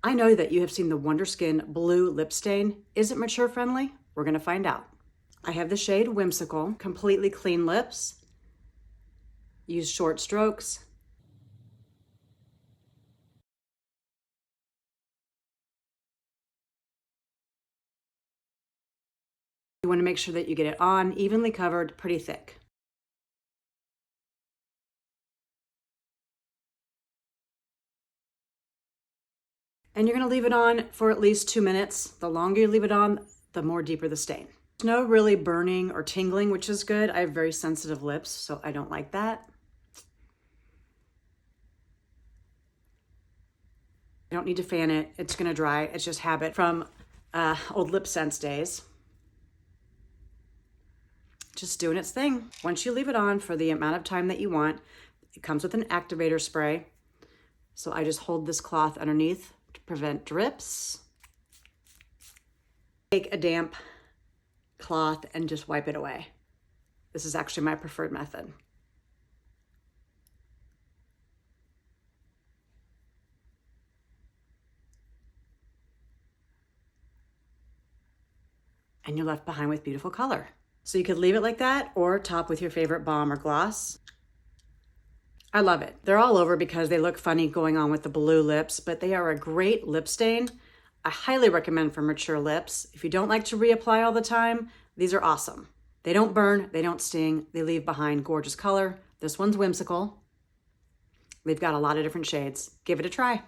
I know that you have seen the Wonderskin blue lip stain. Is it mature friendly? We're gonna find out. I have the shade Whimsical, completely clean lips. Use short strokes. You wanna make sure that you get it on, evenly covered, pretty thick. And you're gonna leave it on for at least 2 minutes. The longer you leave it on, the more deeper the stain. No really burning or tingling, which is good. I have very sensitive lips, so I don't like that. I don't need to fan it. It's gonna dry. It's just habit from old lip sense days. Just doing its thing. Once you leave it on for the amount of time that you want, it comes with an activator spray. So I just hold this cloth underneath to prevent drips. Take a damp cloth and just wipe it away. This is actually my preferred method. And you're left behind with beautiful color. So you could leave it like that or top with your favorite balm or gloss. I love it. They're all over because they look funny going on with the blue lips, but they are a great lip stain. I highly recommend for mature lips. If you don't like to reapply all the time, these are awesome. They don't burn, they don't sting, they leave behind gorgeous color. This one's Whimsical. They've got a lot of different shades. Give it a try.